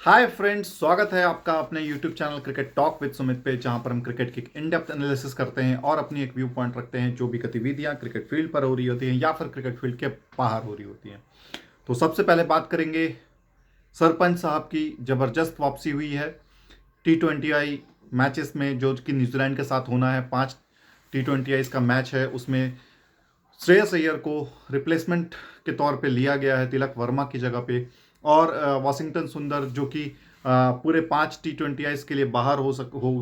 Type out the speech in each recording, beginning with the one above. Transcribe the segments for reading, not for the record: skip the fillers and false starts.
Hi friends, स्वागत है आपका अपने YouTube channel cricket talk with Sumit पे, जहां पर हम क्रिकेट की इन डेप्थ एनालिसिस करते हैं और अपनी एक व्यू पॉइंट रखते हैं जो भी गतिविधियां क्रिकेट फील्ड पर हो रही होती हैं या फिर क्रिकेट फील्ड के बाहर हो रही होती हैं। तो सबसे पहले बात करेंगे सरपंच साहब की जबरदस्त वापसी हुई है T20I मैचेस में, जो कि न्यूजीलैंड के साथ होना है। 5 T20I का मैच है, उसमें श्रेयस अय्यर को रिप्लेसमेंट के तौर पे लिया गया है तिलक वर्मा की जगह पे। और वाशिंगटन सुंदर जो कि पूरे 5 T20I के लिए बाहर हो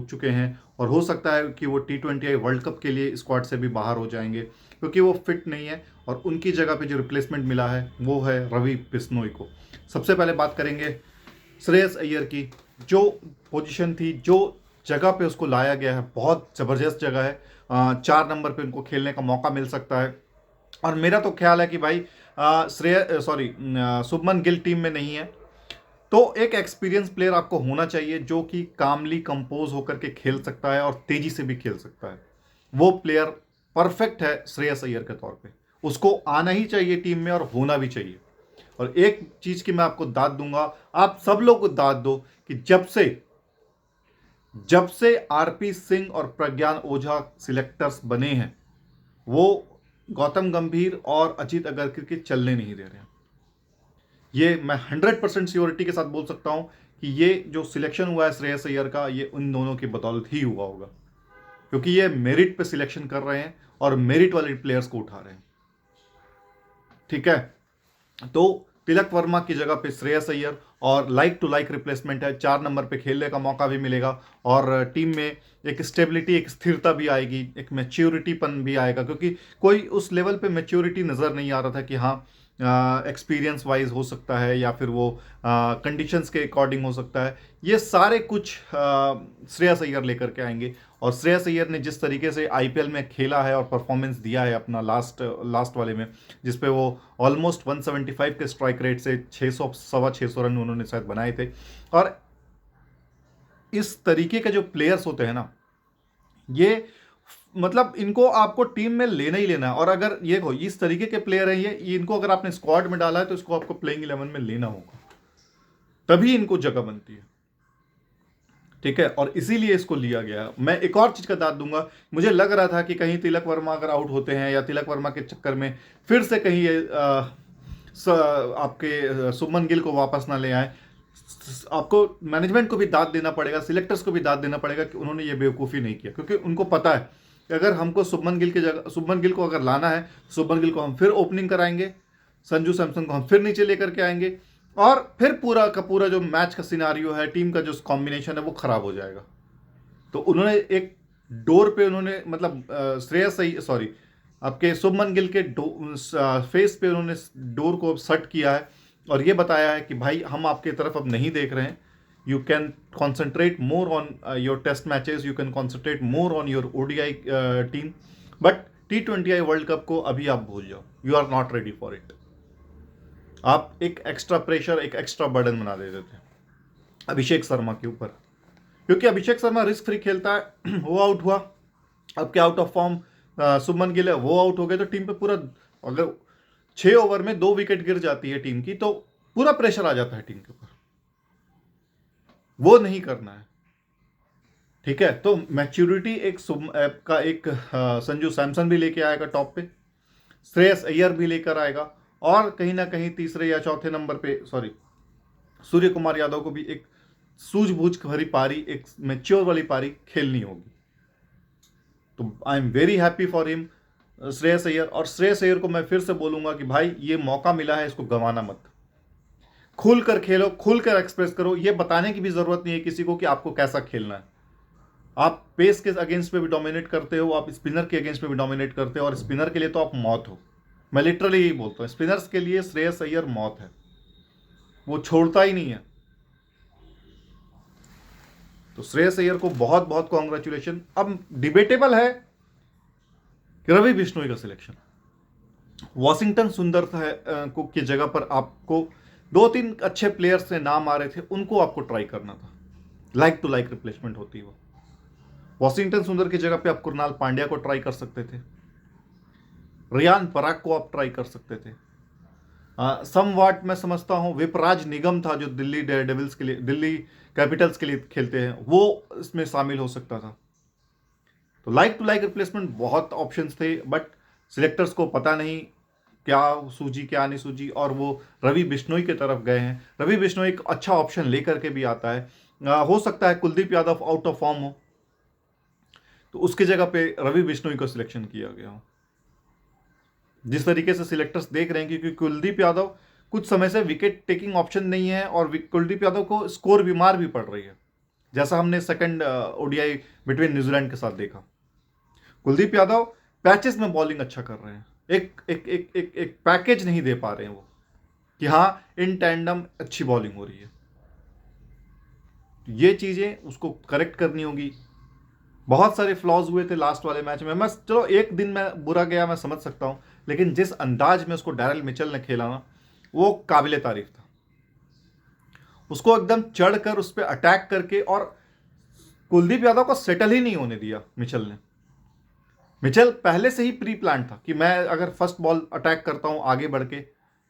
चुके हैं, और हो सकता है कि वो T20I वर्ल्ड कप के लिए स्क्वाड से भी बाहर हो जाएंगे क्योंकि वो फिट नहीं है। और उनकी जगह पे जो रिप्लेसमेंट मिला है वो है रवि बिश्नोई को। सबसे पहले बात करेंगे श्रेयस अय्यर की। जो पोजीशन थी, जो जगह पे उसको लाया गया है, बहुत ज़बरदस्त जगह है। 4 नंबर पे उनको खेलने का मौका मिल सकता है। और मेरा तो ख्याल है कि भाई शुभमन गिल टीम में नहीं है, तो एक एक्सपीरियंस प्लेयर आपको होना चाहिए जो कि कामली कंपोज होकर के खेल सकता है और तेजी से भी खेल सकता है। वो प्लेयर परफेक्ट है श्रेयस अय्यर के तौर पे। उसको आना ही चाहिए टीम में और होना भी चाहिए। और एक चीज की मैं आपको दाद दूंगा, आप सब लोग को दाद दो कि जब से आरपी सिंह और प्रज्ञान ओझा सिलेक्टर्स बने हैं, वो गौतम गंभीर और अजीत अगरकर के चलने नहीं दे रहे हैं। ये मैं 100% श्योरिटी के साथ बोल सकता हूं कि ये जो सिलेक्शन हुआ है श्रेयस अय्यर का, ये उन दोनों की बदौलत ही हुआ होगा, क्योंकि ये मेरिट पे सिलेक्शन कर रहे हैं और मेरिट वाले प्लेयर्स को उठा रहे हैं। ठीक है, तो तिलक वर्मा की जगह पे श्रेयस अय्यर, और लाइक टू लाइक रिप्लेसमेंट है। 4 नंबर पे खेलने का मौका भी मिलेगा और टीम में एक स्टेबिलिटी, एक स्थिरता भी आएगी, एक मैच्योरिटीपन भी आएगा, क्योंकि कोई उस लेवल पे मैच्योरिटी नज़र नहीं आ रहा था कि हाँ एक्सपीरियंस वाइज हो सकता है या फिर वो कंडीशंस के अकॉर्डिंग हो सकता है। ये सारे कुछ श्रेयस अय्यर लेकर के आएंगे। और श्रेयस अय्यर ने जिस तरीके से आईपीएल में खेला है और परफॉर्मेंस दिया है अपना लास्ट वाले में, जिसपे वो ऑलमोस्ट 175 के स्ट्राइक रेट से 600 सवा 600 रन उन्होंने शायद बनाए थे। और इस तरीके के जो प्लेयर्स होते हैं ना, ये मतलब इनको आपको टीम में लेना ही लेना है। और अगर ये हो इस तरीके के प्लेयर हैं, ये इनको अगर आपने स्क्वाड में डाला है तो इसको आपको प्लेइंग 11 में लेना होगा, तभी इनको जगह बनती है। ठीक है, और इसीलिए इसको लिया गया। मैं एक और चीज का दाद दूंगा, मुझे लग रहा था कि कहीं तिलक वर्मा अगर आउट होते हैं या तिलक वर्मा के चक्कर में फिर से कहीं ये आपके शुभमन गिल को वापस ना ले आए। आपको मैनेजमेंट को भी दाद देना पड़ेगा, सिलेक्टर्स को भी दाद देना पड़ेगा कि उन्होंने ये बेवकूफ़ी नहीं किया, क्योंकि उनको पता है कि अगर हमको शुभमन गिल की जगह, शुभमन गिल को अगर लाना है, शुभमन गिल को हम फिर ओपनिंग कराएंगे, संजू सैमसन को हम फिर नीचे लेकर के आएंगे, और फिर पूरा का पूरा जो मैच का सिनारियो है, टीम का जो कॉम्बिनेशन है, वो खराब हो जाएगा। तो उन्होंने एक डोर पे उन्होंने मतलब श्रेयस सॉरी आपके शुभमन गिल के फेस पे उन्होंने डोर को सेट किया है और ये बताया है कि भाई हम आपके तरफ अब नहीं देख रहे हैं। You can concentrate more on your test matches, you can concentrate more on your ODI team, but T20I world cup को अभी आप भूल जाओ, you are not ready for it. आप एक एक्स्ट्रा प्रेशर, एक एक्स्ट्रा बर्डन बना देते थे अभिषेक शर्मा के ऊपर, क्योंकि अभिषेक शर्मा रिस्क फ्री खेलता है। वो आउट हुआ, अब क्या out of form Shubman Gill है, वो आउट हो गए, तो टीम पे पूरा, अगर 6 ओवर में 2 विकेट गिर जाती है टीम की, तो पूरा प्रेशर आ जाता है टीम के ऊपर। वो नहीं करना है। ठीक है, तो मैच्योरिटी एक संजू सैमसन भी लेके आएगा टॉप पे, श्रेयस अय्यर भी लेकर आएगा, और कहीं ना कहीं तीसरे या चौथे नंबर पे सूर्य कुमार यादव को भी एक सूझबूझ भरी पारी, एक मैच्योर वाली पारी खेलनी होगी। तो आई am very happy for him Shreyas Iyer. और श्रेयस अय्यर को मैं फिर से बोलूंगा कि भाई ये मौका मिला है, इसको गंवाना मत। खुल कर खेलो, खुल कर एक्सप्रेस करो। ये बताने की भी जरूरत नहीं है किसी को कि आपको कैसा खेलना है। आप पेस के अगेंस्ट में भी डोमिनेट करते हो, आप स्पिनर के अगेंस्ट में भी डोमिनेट करते हो, और स्पिनर के लिए तो आप मौत हो। मैं लिटरली यही बोलता हूँ, स्पिनर्स के लिए श्रेयस अय्यर मौत है, वो छोड़ता ही नहीं है। तो श्रेयस अय्यर को बहुत बहुत कॉन्ग्रेचुलेशन। अब डिबेटेबल है कि रवि बिश्नोई का सिलेक्शन, वॉशिंगटन सुंदर को की जगह पर आपको 2-3 अच्छे प्लेयर्स से नाम आ रहे थे, उनको आपको ट्राई करना था। लाइक टू लाइक रिप्लेसमेंट होती वो। वॉशिंगटन सुंदर की जगह पे आप कुरनाल पांड्या को ट्राई कर सकते थे, रियान पराग को आप ट्राई कर सकते थे, सम वाट मैं समझता हूँ विपराज निगम था जो दिल्ली डेयरडेविल्स के लिए, दिल्ली कैपिटल्स के लिए खेलते हैं, वो इसमें शामिल हो सकता था। तो लाइक टू लाइक रिप्लेसमेंट बहुत ऑप्शंस थे, बट सिलेक्टर्स को पता नहीं क्या सूझी क्या नहीं सूझी, और वो रवि बिश्नोई की तरफ गए हैं। रवि बिश्नोई एक अच्छा ऑप्शन लेकर के भी आता है। हो सकता है Kuldeep Yadav out of form हो, तो उसकी जगह पे रवि बिश्नोई को सिलेक्शन किया गया हो। जिस तरीके से सिलेक्टर्स देख रहे हैं, क्योंकि कुलदीप यादव कुछ समय से विकेट टेकिंग ऑप्शन नहीं है, और कुलदीप यादव को स्कोर बीमार भी पड़ रही है, जैसा हमने सेकंड ओडीआई बिटवीन न्यूजीलैंड के साथ देखा। कुलदीप यादव पैचेस में बॉलिंग अच्छा कर रहे हैं, एक एक एक एक एक पैकेज नहीं दे पा रहे हैं वो, कि हाँ इन टैंडम अच्छी बॉलिंग हो रही है। ये चीजें उसको करेक्ट करनी होगी। बहुत सारे फ्लॉज हुए थे लास्ट वाले मैच में। मैं चलो एक दिन में बुरा गया मैं समझ सकता हूं, लेकिन जिस अंदाज में उसको डैरेल मिचेल ने खेला ना, वो काबिले तारीफ था। उसको एकदम चढ़कर उस पर अटैक करके, और कुलदीप यादव को सेटल ही नहीं होने दिया मिचेल ने। मिचेल पहले से ही प्री प्लान था कि मैं अगर फर्स्ट बॉल अटैक करता हूं आगे बढ़ के,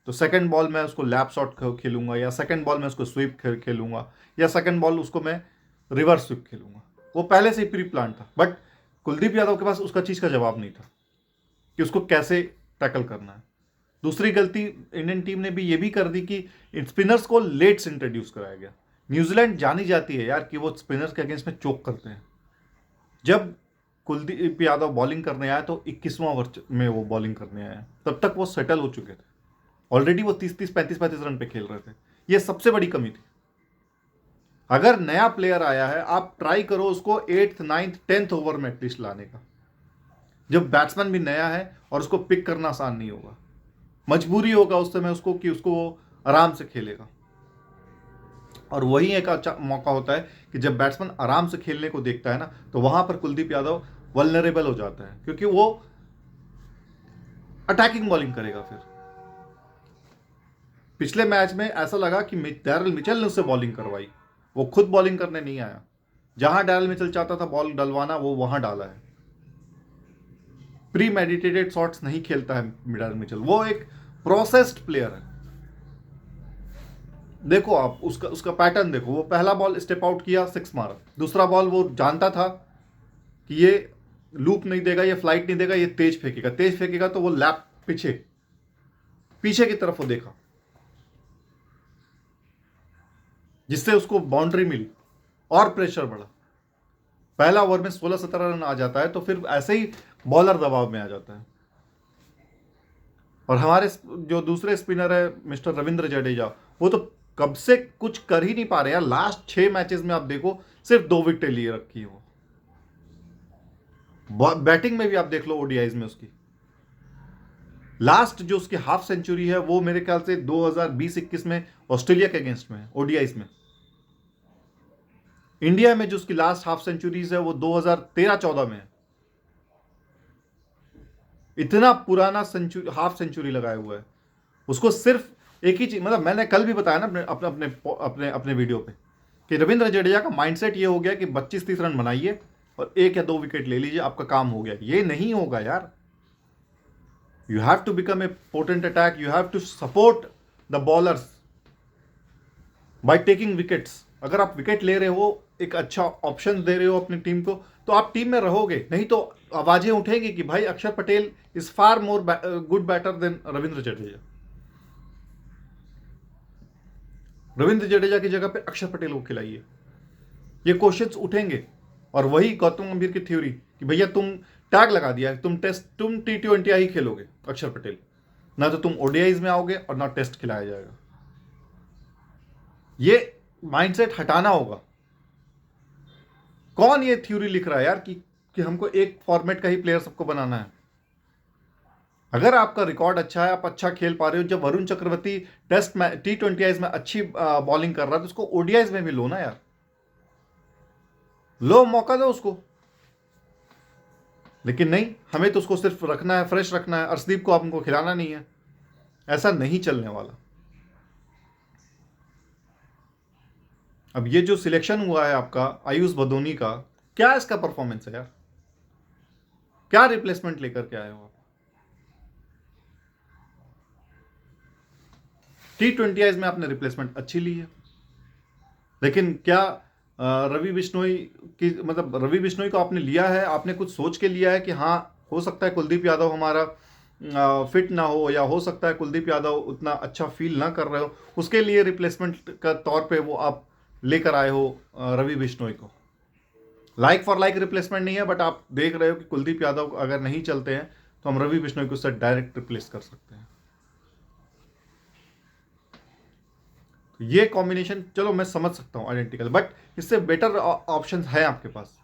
तो सेकंड बॉल मैं उसको लैप शॉट खेलूंगा, या सेकंड बॉल में उसको स्वीप खेलूंगा, या सेकंड बॉल उसको मैं रिवर्स स्वीप खेलूंगा। वो पहले से ही प्री प्लान था, बट कुलदीप यादव के पास उसका चीज का जवाब नहीं था कि उसको कैसे टैकल करना है। दूसरी गलती इंडियन टीम ने भी ये भी कर दी कि स्पिनर्स को लेट से इंट्रोड्यूस कराया गया। न्यूजीलैंड जानी जाती है यार कि वो स्पिनर्स के अगेंस्ट में चोक करते हैं। जब कुलदीप यादव बॉलिंग करने आया तो 21वां ओवर में वो बॉलिंग करने आया, तब तक वो सेटल हो चुके थे ऑलरेडी। वो 30-30, 35-35 रन पे खेल रहे थे। ये सबसे बड़ी कमी थी। अगर नया प्लेयर आया है, आप ट्राई करो उसको 8th 9th 10th ओवर में एटलीस्ट लाने का, जब बैट्समैन भी नया है और उसको पिक करना आसान नहीं होगा। मजबूरी होगा उस समय उसको कि उसको वो आराम से खेलेगा। और वही एक अच्छा मौका होता है कि जब बैट्समैन आराम से खेलने को देखता है ना, तो वहां पर कुलदीप यादव वल्नरेबल हो जाता है, क्योंकि वो अटैकिंग बॉलिंग करेगा। फिर पिछले मैच में ऐसा लगा कि डैरल मिचेल ने उससे बॉलिंग करवाई, वो खुद बॉलिंग करने नहीं आया। जहां डैरल मिचेल चाहता था बॉल डलवाना, वो वहां डाला है। प्री मेडिटेटेड शॉट्स नहीं खेलता है डैरल मिचेल, वो एक प्रोसेस्ड प्लेयर है। देखो आप उसका उसका पैटर्न देखो, वो पहला बॉल स्टेप आउट किया, 6 मारा। दूसरा बॉल वो जानता था कि ये लूप नहीं देगा, ये फ्लाइट नहीं देगा, ये तेज फेंकेगा। तेज फेंकेगा तो वो लैप पीछे पीछे की तरफ वो देखा, जिससे उसको बाउंड्री मिली और प्रेशर बढ़ा। पहला ओवर में 16-17 रन आ जाता है, तो फिर ऐसे ही बॉलर दबाव में आ जाता है। और हमारे जो दूसरे स्पिनर है मिस्टर रविंद्र जडेजा, वो तो कब से कुछ कर ही नहीं पा रहे यार। लास्ट 6 मैचेस में आप देखो सिर्फ 2 विकेटें लिए रखी है वो। बैटिंग में भी आप देख लो ओडीआईज में उसकी लास्ट जो उसकी हाफ सेंचुरी है, वो मेरे ख्याल से 2020-21 में ऑस्ट्रेलिया के अगेंस्ट में है ओडीआईज में। इंडिया में जो उसकी लास्ट हाफ सेंचुरीज है वो 2013-14 में है। इतना पुराना हाफ सेंचुरी लगाया हुआ है उसको। सिर्फ एक ही चीज, मतलब मैंने कल भी बताया ना अपने अपने अपने अपने अपने वीडियो पे, कि रविंद्र जडेजा का माइंडसेट ये हो गया कि 25-30 रन बनाइए और 1 या 2 विकेट ले लीजिए, आपका काम हो गया। ये नहीं होगा यार। You have to become a potent attack, you have to support the bowlers by taking wickets. अगर आप विकेट ले रहे हो, एक अच्छा ऑप्शन दे रहे हो अपनी टीम को, तो आप टीम में रहोगे। नहीं तो आवाजें उठेंगी कि भाई Akshar Patel is far more good batter than Ravindra Jadeja. Ravindra Jadeja की जगह पे अक्षर पटेल को खिलाइए, ये क्वेश्चंस उठेंगे। और वही गौतम गंभीर की थ्योरी कि भैया तुम टैग लगा दिया, तुम T20 ही खेलोगे अक्षर पटेल, ना तो तुम ओडीआईज में आओगे और ना टेस्ट खिलाया जाएगा। ये माइंडसेट हटाना होगा। कौन ये थ्योरी लिख रहा है यार कि हमको एक फॉर्मेट का ही प्लेयर सबको बनाना है। अगर आपका रिकॉर्ड अच्छा है, आप अच्छा खेल पा रहे हो, जब वरुण चक्रवर्ती टेस्ट में T20 में अच्छी बॉलिंग कर रहा है, तो उसको ओडीआईज में भी लो ना यार, लो, मौका दो उसको। लेकिन नहीं, हमें तो उसको सिर्फ रखना है, फ्रेश रखना है, अर्शदीप को आपको खिलाना नहीं है। ऐसा नहीं चलने वाला। अब ये जो सिलेक्शन हुआ है आपका आयुष बदोनी का, क्या इसका परफॉर्मेंस है यार? क्या रिप्लेसमेंट लेकर के आए हो आप? T20Is में आपने रिप्लेसमेंट अच्छी ली है, लेकिन क्या रवि बिश्नोई की, मतलब रवि बिश्नोई को आपने लिया है, आपने कुछ सोच के लिया है कि हाँ हो सकता है कुलदीप यादव हमारा फिट ना हो, या हो सकता है कुलदीप यादव उतना अच्छा फील ना कर रहे हो, उसके लिए रिप्लेसमेंट का तौर पे वो आप लेकर आए हो रवि बिश्नोई को। लाइक फॉर लाइक रिप्लेसमेंट नहीं है, बट आप देख रहे हो कि कुलदीप यादव अगर नहीं चलते हैं तो हम रवि बिश्नोई को उससे डायरेक्ट रिप्लेस कर सकते हैं। तो ये कॉम्बिनेशन चलो मैं समझ सकता हूँ आइडेंटिकल, बट इससे बेटर ऑप्शन है आपके पास।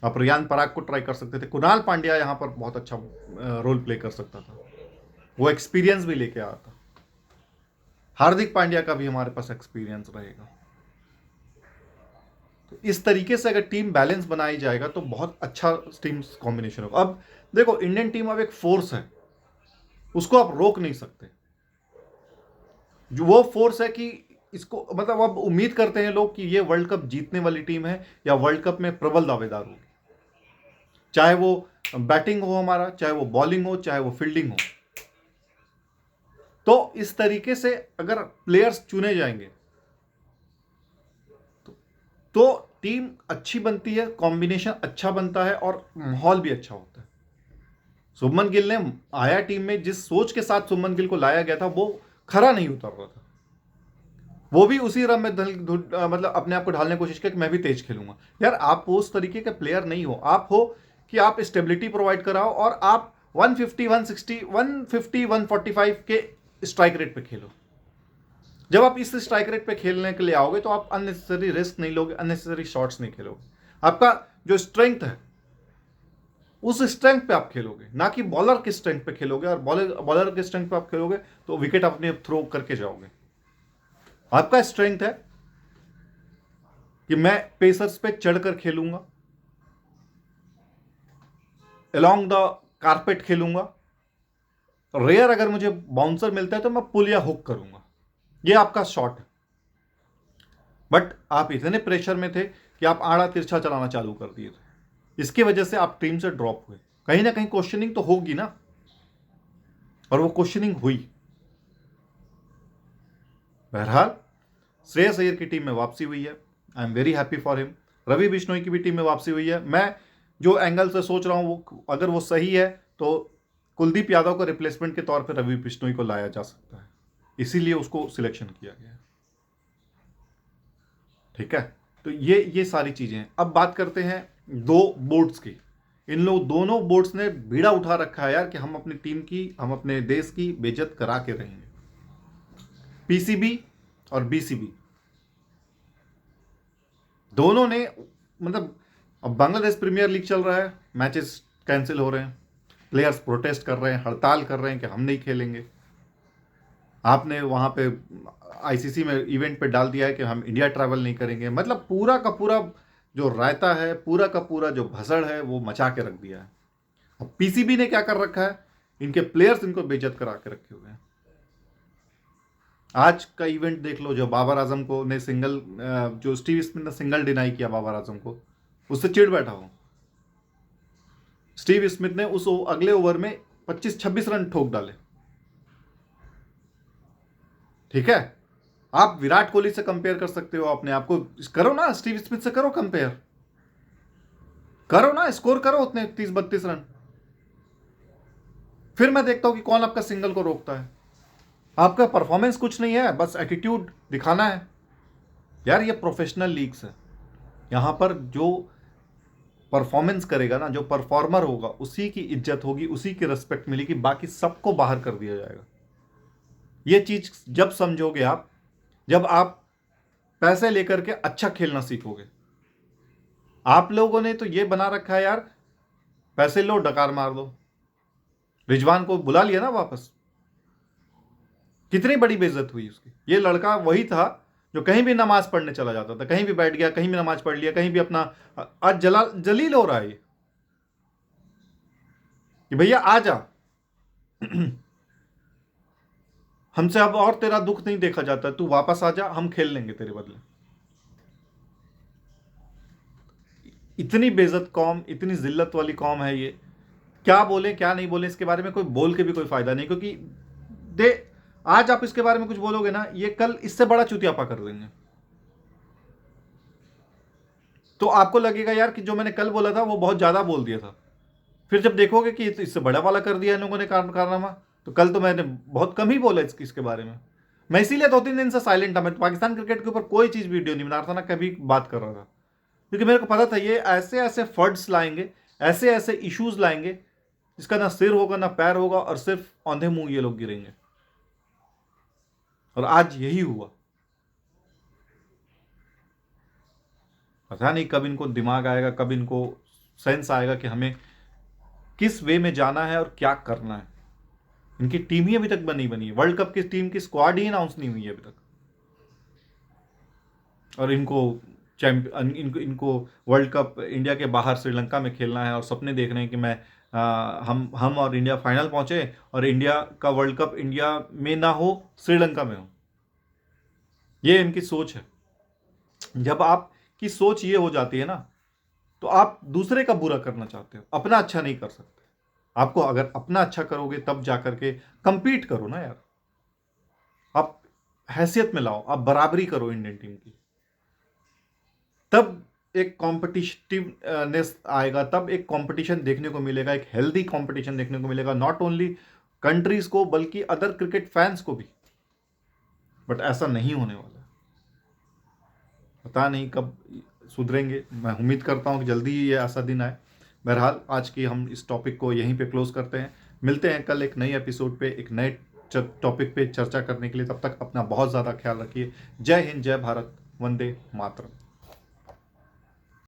आप रियान पराग को ट्राई कर सकते थे, कुणाल पांड्या यहाँ पर बहुत अच्छा रोल प्ले कर सकता था, वो एक्सपीरियंस भी लेके आया था। हार्दिक पांड्या का भी हमारे पास एक्सपीरियंस रहेगा। तो इस तरीके से अगर टीम बैलेंस बनाई जाएगा तो बहुत अच्छा टीम कॉम्बिनेशन होगा। अब देखो इंडियन टीम अब एक फोर्स है, उसको आप रोक नहीं सकते। जो वो फोर्स है कि इसको, मतलब अब उम्मीद करते हैं लोग कि ये वर्ल्ड कप जीतने वाली टीम है या वर्ल्ड कप में प्रबल दावेदार होगी, चाहे वो बैटिंग हो हमारा, चाहे वो बॉलिंग हो, चाहे वो फील्डिंग हो। तो इस तरीके से अगर प्लेयर्स चुने जाएंगे तो टीम अच्छी बनती है, कॉम्बिनेशन अच्छा बनता है और माहौल भी अच्छा होता है। शुभमन गिल ने आया टीम में, जिस सोच के साथ शुभमन गिल को लाया गया था वो खरा नहीं उतर रहा था। वो भी उसी रन में मतलब अपने आप को ढालने की कोशिश की कि मैं भी तेज खेलूंगा। यार आप उस तरीके के प्लेयर नहीं हो, आप हो कि आप स्टेबिलिटी प्रोवाइड कराओ और आप 150 160 150 145 के स्ट्राइक रेट पे खेलो। जब आप इस स्ट्राइक रेट पे खेलने के लिए आओगे तो आप अननेसेसरी रिस्क नहीं लोगे, अननेसेसरी शॉट्स नहीं खेलोगे। आपका जो स्ट्रेंथ है उस स्ट्रेंथ पे आप खेलोगे, ना कि बॉलर के स्ट्रेंथ पे खेलोगे। और बॉलर के स्ट्रेंथ पे आप खेलोगे तो विकेट अपने थ्रो करके जाओगे। आपका स्ट्रेंथ है कि मैं पेसर्स पे चढ़कर खेलूंगा, अलोंग द कारपेट खेलूंगा, रेयर अगर मुझे बाउंसर मिलता है तो मैं पुल या हुक करूंगा। ये आपका शॉट है। बट आप इतने प्रेशर में थे कि आप आड़ा तिरछा चलाना चालू कर दिए थे, इसकी वजह से आप टीम से ड्रॉप हुए। कहीं ना कहीं क्वेश्चनिंग तो होगी ना, और वो क्वेश्चनिंग हुई। बहरहाल श्रेयस अय्यर की टीम में वापसी हुई है, I am very happy for him. Ravi Bishnoi की भी टीम में वापसी हुई है। मैं जो एंगल से सोच रहा हूं वो अगर वो सही है तो कुलदीप यादव को रिप्लेसमेंट के तौर पर रवि बिश्नोई को लाया जा सकता है, इसीलिए उसको सिलेक्शन किया गया है। ठीक है, तो ये सारी चीजें हैं। अब बात करते हैं दो बोर्ड्स की। इन लोग दोनों बोर्ड्स ने बीड़ा उठा रखा है यार कि हम अपनी टीम की, हम अपने देश की बेइज्जत करा के रहेंगे। पीसीबी और बीसीबी दोनों ने, मतलब अब बांग्लादेश प्रीमियर लीग चल रहा है, मैचेस कैंसिल हो रहे हैं, प्लेयर्स प्रोटेस्ट कर रहे हैं, हड़ताल कर रहे हैं कि हम नहीं खेलेंगे। आपने वहां पे आईसीसी में इवेंट पे डाल दिया है कि हम इंडिया ट्रैवल नहीं करेंगे। मतलब पूरा का पूरा जो रायता है, पूरा का पूरा जो भसड़ है वो मचा के रख दिया है। अब पीसीबी ने क्या कर रखा है, इनके प्लेयर्स इनको बेइज्जत करा के रखे हुए हैं। आज का इवेंट देख लो, जो बाबर आजम को ने सिंगल, जो स्टीव स्मिथ ने सिंगल डिनाई किया बाबर आजम को, उससे चिढ़ बैठा हो। स्टीव स्मिथ ने उस अगले ओवर में 25-26 रन ठोक डाले। ठीक है, आप विराट कोहली से कंपेयर कर सकते हो अपने आप को, करो ना, स्टीव स्मिथ से करो कंपेयर, करो ना, स्कोर करो उतने 30-32 रन, फिर मैं देखता हूं कि कौन आपका सिंगल को रोकता है। आपका परफॉर्मेंस कुछ नहीं है, बस एटीट्यूड दिखाना है। यार ये प्रोफेशनल लीग्स है, यहां पर जो परफॉर्मेंस करेगा ना, जो परफॉर्मर होगा उसी की इज्जत होगी, उसी की रिस्पेक्ट मिलेगी, बाकी सबको बाहर कर दिया जाएगा। ये चीज जब समझोगे आप, जब आप पैसे लेकर के अच्छा खेलना सीखोगे। आप लोगों ने तो ये बना रखा है यार, पैसे लो डकार मार दो। रिजवान को बुला लिया ना वापस, कितनी बड़ी बेइज्जत हुई उसकी। ये लड़का वही था जो कहीं भी नमाज पढ़ने चला जाता था, कहीं भी बैठ गया, कहीं भी नमाज पढ़ लिया, कहीं भी अपना, आज जलील हो रहा है ये कि भैया आ जा, हमसे अब और तेरा दुख नहीं देखा जाता, तू वापस आ जा, हम खेल लेंगे तेरे बदले। इतनी बेइज्जत कौम, इतनी जिल्लत वाली कौम है ये। क्या बोले क्या नहीं बोले इसके बारे में कोई बोल के भी कोई फायदा नहीं, क्योंकि दे आज आप इसके बारे में कुछ बोलोगे ना, ये कल इससे बड़ा चुतियापा कर देंगे। तो आपको लगेगा यार कि जो मैंने कल बोला था वो बहुत ज्यादा बोल दिया था। फिर जब देखोगे कि इससे बड़ा वाला कर दिया इन लोगों ने कारनामा, तो कल तो मैंने बहुत कम ही बोला इसके बारे में। मैं इसीलिए 2-3 दिन से साइलेंट था। मैं पाकिस्तान क्रिकेट के ऊपर कोई चीज वीडियो नहीं बना रहा था, ना कभी बात कर रहा था, क्योंकि मेरे को पता था ये ऐसे ऐसे फर्ड्स लाएंगे, ऐसे ऐसे इश्यूज लाएंगे जिसका ना सिर होगा ना पैर होगा, और सिर्फ औंधे मुंह ये लोग गिरेंगे। और आज यही हुआ। पता नहीं कब इनको दिमाग आएगा, कब इनको सेंस आएगा कि हमें किस वे में जाना है और क्या करना है। इनकी टीम ही अभी तक नहीं बनी है, वर्ल्ड कप की टीम की स्क्वाड ही अनाउंस नहीं हुई है अभी तक। और इनको इनको वर्ल्ड कप इंडिया के बाहर श्रीलंका में खेलना है, और सपने देख रहे हैं कि हम और इंडिया फाइनल पहुंचे, और इंडिया का वर्ल्ड कप इंडिया में ना हो, श्रीलंका में हो। ये इनकी सोच है। जब आपकी सोच ये हो जाती है ना, तो आप दूसरे का बुरा करना चाहते हो, अपना अच्छा नहीं कर सकते। आपको अगर अपना अच्छा करोगे तब जाकर के कंपीट करो ना यार, आप हैसियत में लाओ, आप बराबरी करो इंडियन टीम की, तब एक कॉम्पिटिटिवनेस आएगा, तब एक कंपटीशन देखने को मिलेगा, एक हेल्दी कंपटीशन देखने को मिलेगा, नॉट ओनली कंट्रीज को बल्कि अदर क्रिकेट फैंस को भी। बट ऐसा नहीं होने वाला। पता नहीं कब सुधरेंगे। मैं उम्मीद करता हूँ कि जल्दी ही ये ऐसा दिन आए। बहरहाल आज की हम इस टॉपिक को यहीं पे क्लोज करते हैं। मिलते हैं कल एक नई एपिसोड पे, एक नए टॉपिक पे चर्चा करने के लिए। तब तक अपना बहुत ज़्यादा ख्याल रखिए। जय हिंद, जय भारत, वंदे मातरम।